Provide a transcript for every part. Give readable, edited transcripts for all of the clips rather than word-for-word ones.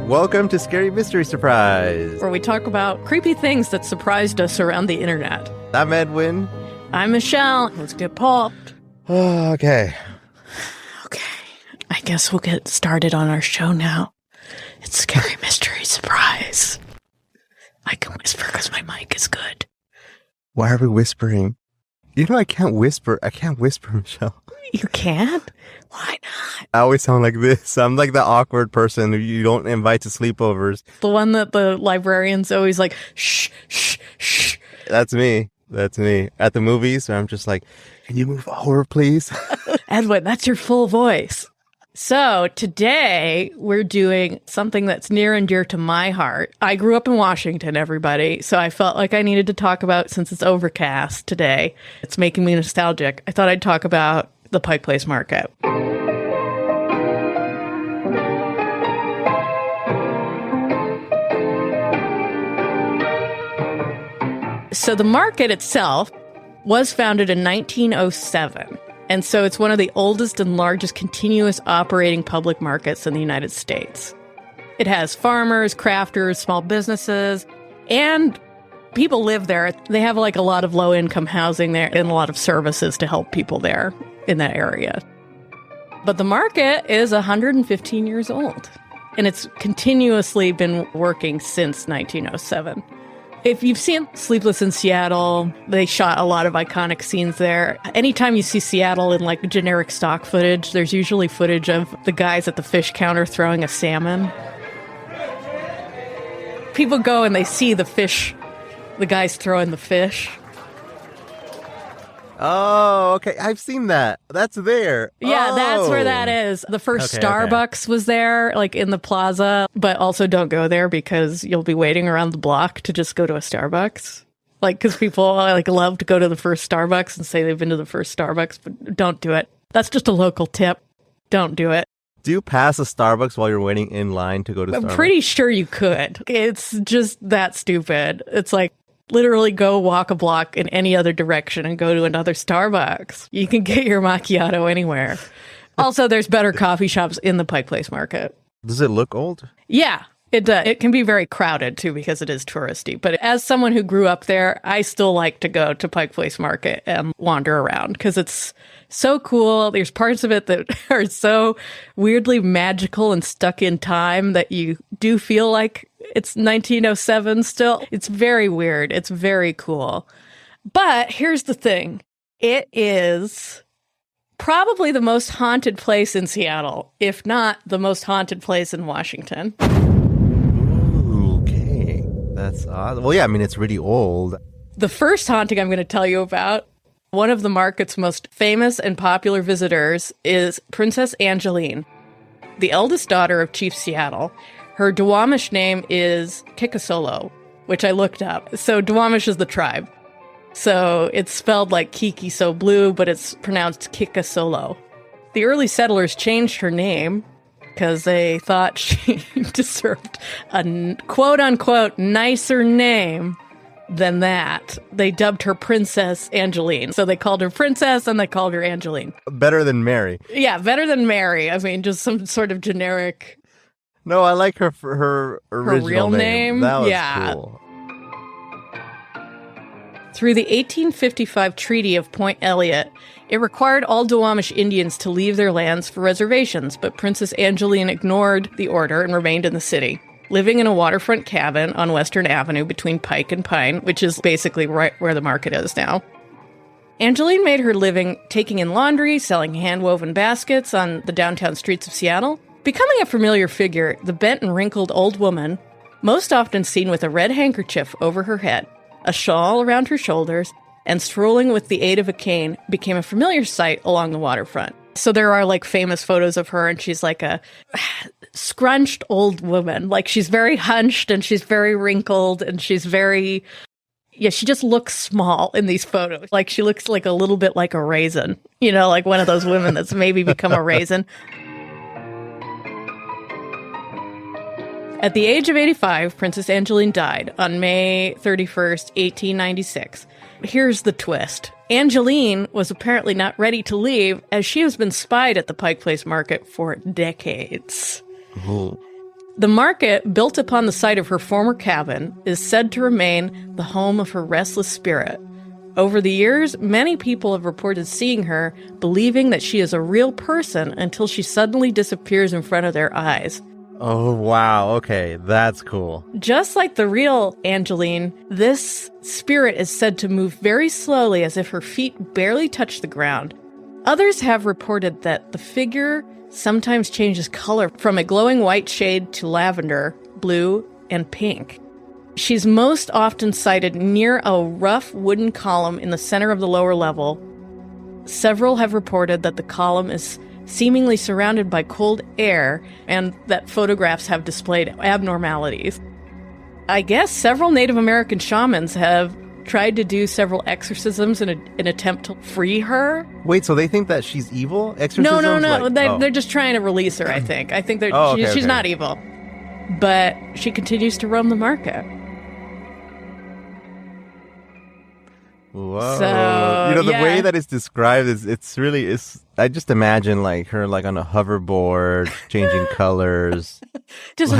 Welcome to Scary Mystery Surprise, where we talk about creepy things that surprised us around the internet. I'm Edwin. I'm Michelle. Let's get popped. Okay. I guess we'll get started on our show now. It's Scary Mystery Surprise. I can whisper because my mic is good. Why are we whispering? You know I can't whisper, Michelle. You can't? Why not? I always sound like this. I'm like the awkward person who you don't invite to sleepovers. The one that the librarian's always like, shh, shh, shh. That's me. At the movies, I'm just like, can you move over, please? Edwin, that's your full voice. So today we're doing something that's near and dear to my heart. I grew up in Washington, everybody, so I felt like I needed to talk about, since it's overcast today, it's making me nostalgic. I thought I'd talk about the Pike Place Market. So the market itself was founded in 1907. And so it's one of the oldest and largest continuous operating public markets in the United States. It has farmers, crafters, small businesses, and people live there. They have like a lot of low-income housing there and a lot of services to help people there in that area. But the market is 115 years old, and it's continuously been working since 1907. If you've seen Sleepless in Seattle, they shot a lot of iconic scenes there. Anytime you see Seattle in like generic stock footage, there's usually footage of the guys at the fish counter throwing a salmon. People go and they see the fish, the guys throwing the fish. Oh, okay. I've seen that. That's there. Yeah, That's where that is. The first Starbucks was there, like in the plaza, but also don't go there because you'll be waiting around the block to just go to a Starbucks. Like, because people like love to go to the first Starbucks and say they've been to the first Starbucks, but don't do it. That's just a local tip. Don't do it. Do you pass a Starbucks while you're waiting in line to go to Starbucks? I'm pretty sure you could. It's just that stupid. It's like, literally go walk a block in any other direction and go to another Starbucks. You can get your macchiato anywhere. Also, there's better coffee shops in the Pike Place Market. Does it look old? Yeah, it does. It can be very crowded, too, because it is touristy. But as someone who grew up there, I still like to go to Pike Place Market and wander around because it's so cool. There's parts of it that are so weirdly magical and stuck in time that you do feel like it's 1907 still. It's very weird. It's very cool. But here's the thing. It is probably the most haunted place in Seattle, if not the most haunted place in Washington. Ooh, okay. That's odd. Well, yeah, I mean, it's really old. The first haunting I'm going to tell you about, one of the market's most famous and popular visitors is Princess Angeline, the eldest daughter of Chief Seattle. Her Duwamish name is Kikasolo, which I looked up. So Duwamish is the tribe. So it's spelled like Kiki So Blue, but it's pronounced Kikasolo. The early settlers changed her name because they thought she deserved a quote-unquote nicer name than that. They dubbed her Princess Angeline. So they called her Princess and they called her Angeline. Better than Mary. Yeah, better than Mary. I mean, just some sort of generic... No, I like her for her original real name. That was yeah. cool. Through the 1855 Treaty of Point Elliott, it required all Duwamish Indians to leave their lands for reservations, but Princess Angeline ignored the order and remained in the city, living in a waterfront cabin on Western Avenue between Pike and Pine, which is basically right where the market is now. Angeline made her living taking in laundry, selling hand-woven baskets on the downtown streets of Seattle. Becoming a familiar figure, the bent and wrinkled old woman, most often seen with a red handkerchief over her head, a shawl around her shoulders, and strolling with the aid of a cane, became a familiar sight along the waterfront. So there are like famous photos of her, and she's like a scrunched old woman. Like she's very hunched and she's very wrinkled and she's very... Yeah, she just looks small in these photos. Like she looks like a little bit like a raisin. You know, like one of those women that's maybe become a raisin. At the age of 85, Princess Angeline died on May 31st, 1896. Here's the twist. Angeline was apparently not ready to leave, as she has been spied at the Pike Place Market for decades. Ooh. The market, built upon the site of her former cabin, is said to remain the home of her restless spirit. Over the years, many people have reported seeing her, believing that she is a real person until she suddenly disappears in front of their eyes. Oh, wow. Okay, that's cool. Just like the real Angeline, this spirit is said to move very slowly as if her feet barely touch the ground. Others have reported that the figure sometimes changes color from a glowing white shade to lavender, blue, and pink. She's most often sighted near a rough wooden column in the center of the lower level. Several have reported that the column is seemingly surrounded by cold air and that photographs have displayed abnormalities. I guess several Native American shamans have tried to do several exorcisms in an attempt to free her. Wait, so they think that she's evil? Exorcisms? No. Like, They're just trying to release her, I think. I think she's not evil. But she continues to roam the market. Whoa. So, the way that it's described is I just imagine like her like on a hoverboard, changing colors. Just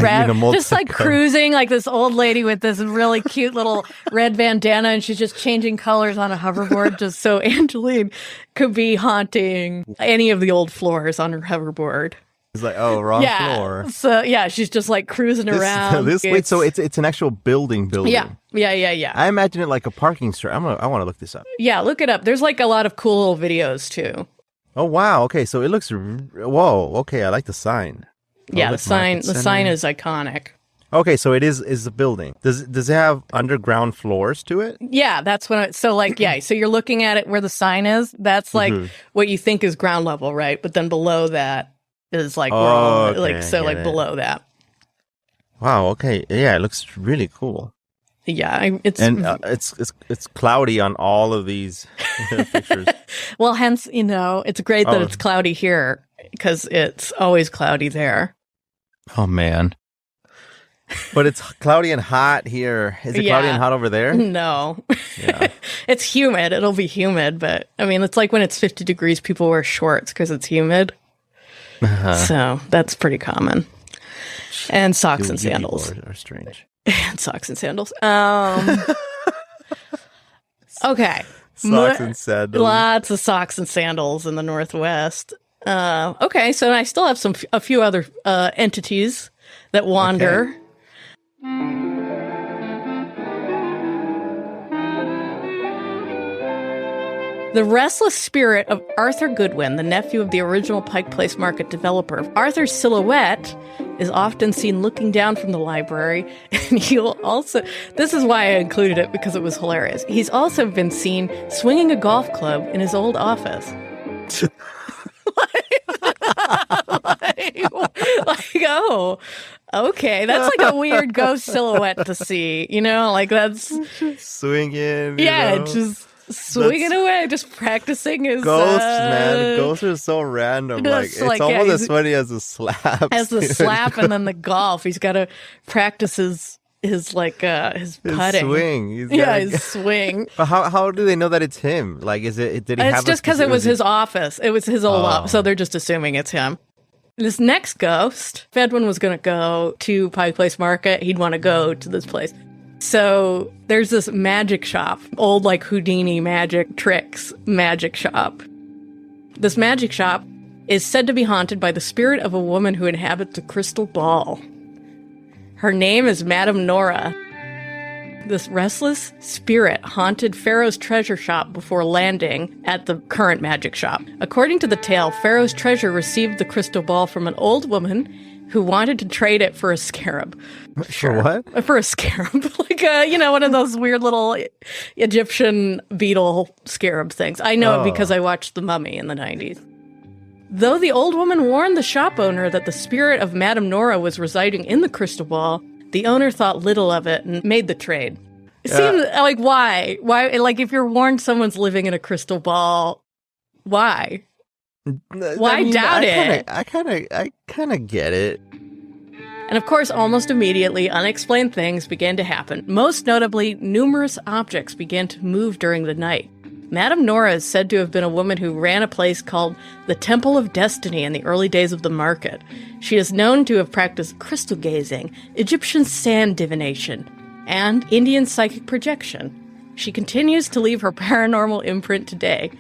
like cruising, like this old lady with this really cute little red bandana, and she's just changing colors on a hoverboard just so Angeline could be haunting any of the old floors on her hoverboard. It's like, oh, wrong floor. So yeah, she's just like cruising around. Wait, so it's an actual building. Yeah. I imagine it like a parking structure. I want to look this up. Yeah, look it up. There's like a lot of cool little videos too. Oh wow. Okay, so it looks. Whoa. Okay, I like the sign. Yeah, the sign is iconic. Okay, so it is a building. Does it have underground floors to it? Yeah, that's what. So you're looking at it where the sign is. That's like what you think is ground level, right? But then below that is like below that. Wow. Okay. Yeah, it looks really cool. Yeah, it's cloudy on all of these pictures. Well, hence it's great that it's cloudy here because it's always cloudy there. Oh man. But it's cloudy and hot here. Is it cloudy and hot over there? No. Yeah. It's humid. It'll be humid, but I mean, it's like when it's 50 degrees, people wear shorts because it's humid. So that's pretty common. And socks and sandals are strange. And socks and sandals. Okay. Socks and sandals. Lots of socks and sandals in the Northwest. Okay, so I still have a few other entities that wander. Okay. The restless spirit of Arthur Goodwin, the nephew of the original Pike Place Market developer. Arthur's silhouette is often seen looking down from the library, and this is why I included it, because it was hilarious. He's also been seen swinging a golf club in his old office. Oh, okay, that's like a weird ghost silhouette to see, like that's swinging. Just swinging away, just practicing his ghosts, man. Ghosts are so random. It's almost as funny as the slap. As the slap, and then the golf. He's got to practice his putting swing. His swing. But how do they know that it's him? Like, is it? Did he? It's just because it was his office. It was his old office, so they're just assuming it's him. This next ghost, if Edwin was going to go to Pike Place Market, he'd want to go to this place. So there's this magic shop, old like Houdini magic tricks magic shop. This magic shop is said to be haunted by the spirit of a woman who inhabits a crystal ball. Her name is Madame Nora. This restless spirit haunted Pharaoh's treasure shop before landing at the current magic shop. According to the tale, Pharaoh's treasure received the crystal ball from an old woman who wanted to trade it for a scarab. For what? For a scarab. Like, one of those weird little Egyptian beetle scarab things. I know it because I watched The Mummy in the 90s. Though the old woman warned the shop owner that the spirit of Madame Nora was residing in the crystal ball, the owner thought little of it and made the trade. It seems like, why? Why? Like, if you're warned someone's living in a crystal ball, why? Why doubt it? I kind of get it. And of course, almost immediately, unexplained things began to happen. Most notably, numerous objects began to move during the night. Madame Nora is said to have been a woman who ran a place called the Temple of Destiny in the early days of the market. She is known to have practiced crystal gazing, Egyptian sand divination, and Indian psychic projection. She continues to leave her paranormal imprint today.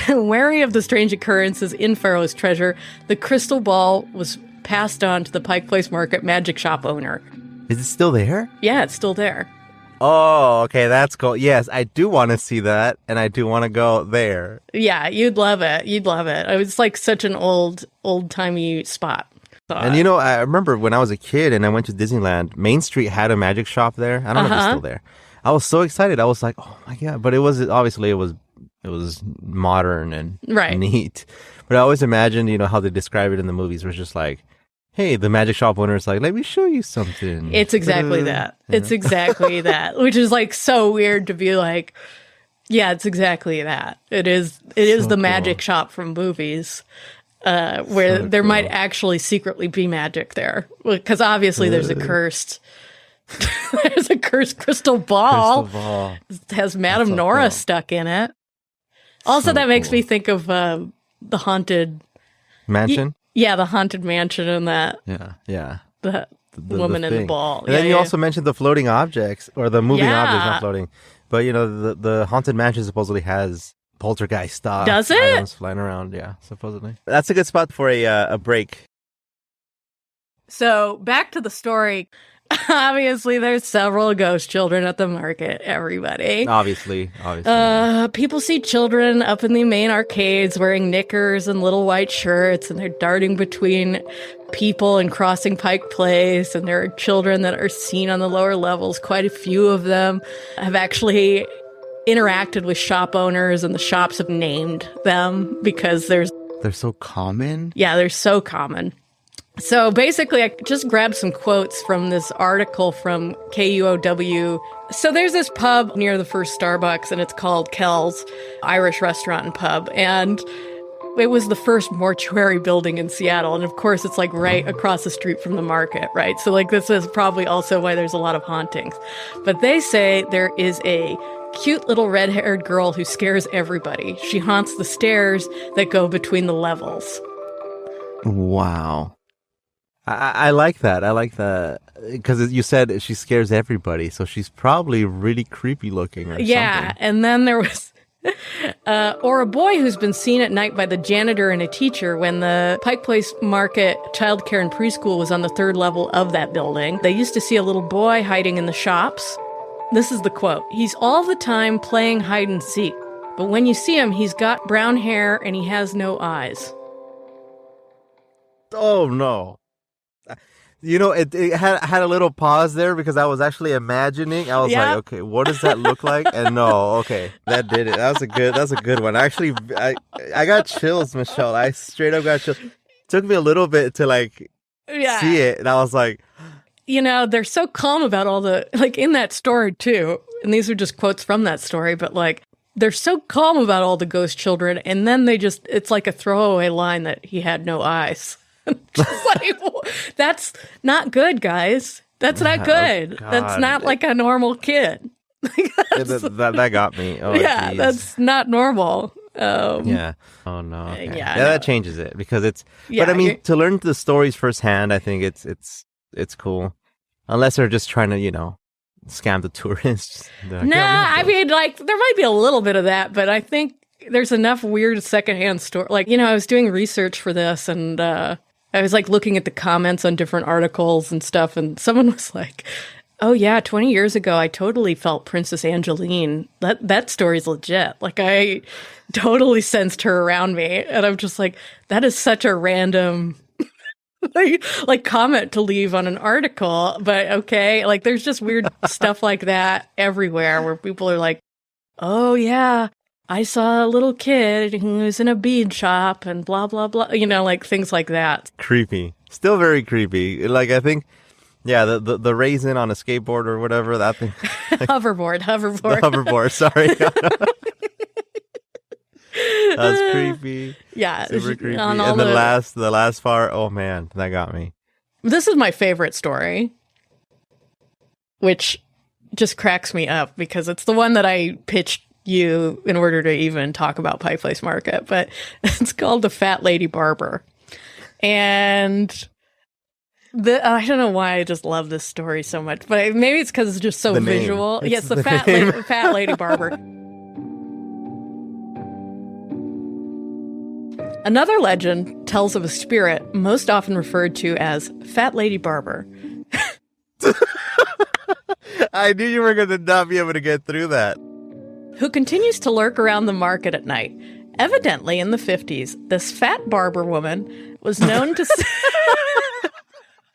Wary of the strange occurrences in Pharaoh's treasure, the crystal ball was passed on to the Pike Place Market magic shop owner. Is it still there? Yeah, it's still there. Oh, okay, that's cool. Yes, I do want to see that, and I do want to go there. Yeah, you'd love it. You'd love it. It was like such an old-timey spot. And you know, I remember when I was a kid and I went to Disneyland, Main Street had a magic shop there. I don't know if it's still there. I was so excited. I was like, oh my God. But it was modern and neat. But I always imagined, you know, how they describe it in the movies, where it's just like, hey, the magic shop owner is like, let me show you something. It's exactly that. It's exactly that, which is like so weird to be like, yeah, it's exactly that. It is the magic shop from movies, where there might actually secretly be magic there. Because obviously there's a cursed crystal ball. It has Madame Nora stuck in it. Also, that makes me think of the haunted mansion. Yeah, the haunted mansion and that. Yeah. The woman in the ball. And then you also mentioned the floating objects, or the moving objects, not floating. But you know, the haunted mansion supposedly has poltergeist stuff. Does it? Items flying around, yeah, supposedly. That's a good spot for a break. So back to the story. Obviously, there's several ghost children at the market, everybody. Obviously. People see children up in the main arcades wearing knickers and little white shirts, and they're darting between people and crossing Pike Place, and there are children that are seen on the lower levels. Quite a few of them have actually interacted with shop owners, and the shops have named them because they're so common? Yeah, they're so common. So basically, I just grabbed some quotes from this article from KUOW. So there's this pub near the first Starbucks, and it's called Kel's Irish Restaurant and Pub. And it was the first mortuary building in Seattle. And of course, it's like right across the street from the market, right? So like this is probably also why there's a lot of hauntings. But they say there is a cute little red-haired girl who scares everybody. She haunts the stairs that go between the levels. Wow. I like that. I like that because you said she scares everybody, so she's probably really creepy looking or something. And then there was or a boy who's been seen at night by the janitor and a teacher when the Pike Place Market childcare and preschool was on the third level of that building. They used to see a little boy hiding in the shops. This is the quote. He's all the time playing hide and seek, but when you see him, he's got brown hair and he has no eyes. Oh, no. You know, it had a little pause there because I was actually imagining. I was like, okay, what does that look like? And no, okay, that did it. That was a good one. Actually, I got chills, Michelle. I straight up got chills. It took me a little bit to see it, and I was like, you know, they're so calm about all the in that story too. And these are just quotes from that story, but they're so calm about all the ghost children, and then it's like a throwaway line that he had no eyes. Just that's not good, guys. That's not good. God. That's not like a normal kid. That got me. Oh, yeah, geez. That's not normal. Yeah. Oh no. Okay. Yeah, that changes it because it's. But I mean, to learn the stories firsthand, I think it's cool. Unless they're just trying to, scam the tourists. I mean, there might be a little bit of that, but I think there's enough weird secondhand story. I was doing research for this, and I was looking at the comments on different articles and stuff, and someone was like, oh yeah, 20 years ago, I totally felt Princess Angeline. That story's legit. I totally sensed her around me. And I'm just like, that is such a random comment to leave on an article. But okay, there's just weird stuff like that everywhere where people are like, oh yeah, I saw a little kid who was in a bead shop and blah, blah, blah. Things like that. Creepy. Still very creepy. I think, yeah, the raisin on a skateboard or whatever, that thing. Hoverboard. The hoverboard, sorry. That's creepy. Yeah. Super creepy. And the last part, oh man, that got me. This is my favorite story, which just cracks me up because it's the one that I pitched you in order to even talk about Pike Place Market, but it's called the Fat Lady Barber. And I don't know why I just love this story so much, but maybe it's because it's just so visual. Yes, the Fat Lady Barber. Another legend tells of a spirit most often referred to as Fat Lady Barber. I knew you were going to not be able to get through that. Who continues to lurk around the market at night. Evidently, in the 50s, this fat barber woman was known to...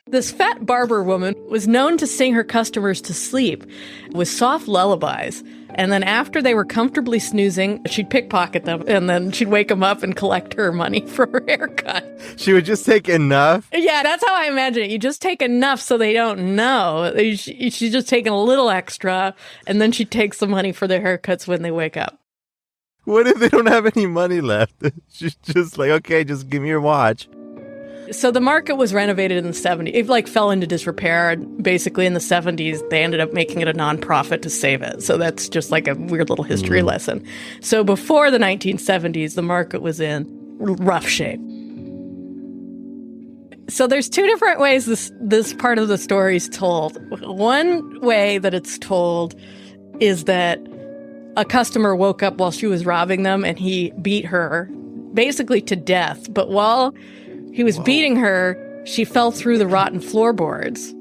This fat barber woman was known to sing her customers to sleep with soft lullabies. And then after they were comfortably snoozing, she'd pickpocket them and then she'd wake them up and collect her money for her haircut. She would just take enough? Yeah, that's how I imagine it. You just take enough so they don't know. She's just taking a little extra and then she takes the money for their haircuts when they wake up. What if they don't have any money left? She's just like, okay, just give me your watch. So the market was renovated in the 70s. It fell into disrepair. Basically, in the 70s, they ended up making it a nonprofit to save it. So that's just like a weird little history lesson. So before the 1970s, the market was in rough shape. So there's two different ways this part of the story is told. One way that it's told is that a customer woke up while she was robbing them and he beat her basically to death. But while he was beating her, she fell through the rotten floorboards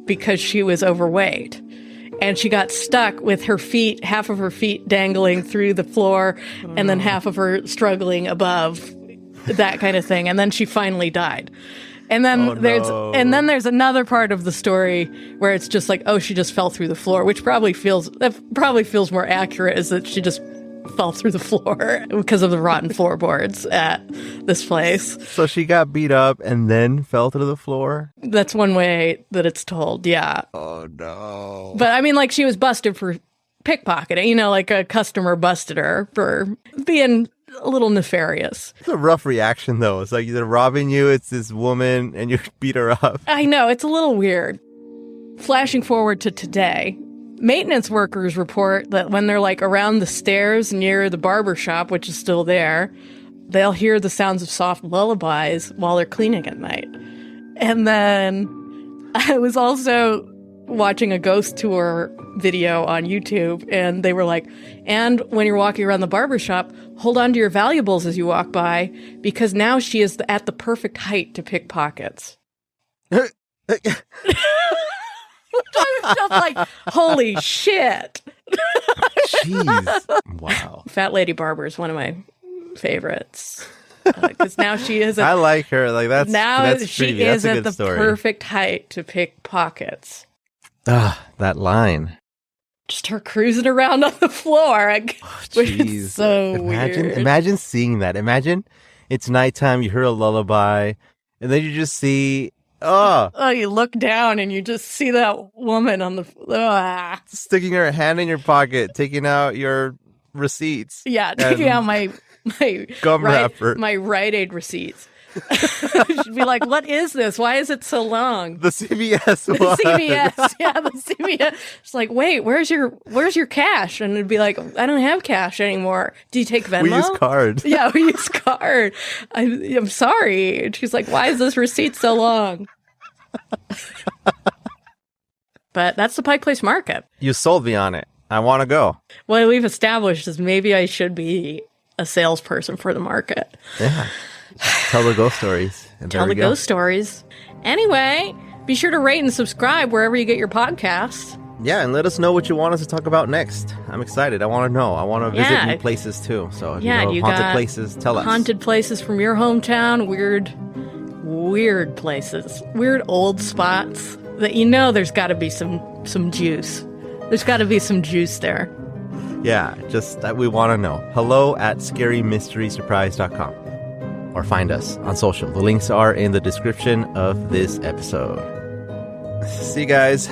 because she was overweight. And she got stuck with her feet, half of her feet dangling through the floor, and then half of her struggling above, that kind of thing. And then she finally died. And then there's another part of the story where it's just like, oh, she just fell through the floor, which probably feels more accurate, is that she just fell through the floor because of the rotten floorboards at this place. So she got beat up and then fell through the floor? That's one way that it's told, yeah. Oh, no. But I mean, she was busted for pickpocketing, a customer busted her for being a little nefarious. It's a rough reaction, though. It's like they're robbing you, it's this woman, and you beat her up. I know, it's a little weird. Flashing forward to today, maintenance workers report that when they're around the stairs near the barber shop, which is still there, they'll hear the sounds of soft lullabies while they're cleaning at night. And then I was also watching a ghost tour video on YouTube, and they were like, and when you're walking around the barber shop, hold on to your valuables as you walk by, because now she is at the perfect height to pick pockets. I'm just like, holy shit. Jeez. Wow. Fat Lady Barber is one of my favorites. Because now she is I like her. That's she is at the perfect height to pick pockets. Ah, that line. Just her cruising around on the floor. It's so weird. Imagine seeing that. Imagine it's nighttime, you hear a lullaby, and then you just see... Oh, you look down and you just see that woman on the sticking her hand in your pocket, taking out your receipts. Yeah, taking out my gum wrapper, my Rite Aid receipts. She'd be like, "What is this? Why is it so long?" The CVS one. The CVS, yeah, the CVS. She's like, "Wait, where's your cash?" And it'd be like, "I don't have cash anymore. Do you take Venmo?" We use card. Yeah, we use card. I'm sorry. And she's like, "Why is this receipt so long?" But that's the Pike Place Market. You sold me on it. I want to go. What we've established is maybe I should be a salesperson for the market. Yeah. Tell the ghost stories. Tell the ghost stories. Anyway, be sure to rate and subscribe wherever you get your podcasts. Yeah, and let us know what you want us to talk about next. I'm excited. I want to know. I want to visit new places too. So if you know haunted places, tell us. Haunted places from your hometown, weird places, weird old spots that there's got to be some juice. There's got to be some juice there. Yeah, just that we want to know. hello@scarymysterysurprise.com. Or find us on social. The links are in the description of this episode. See you guys.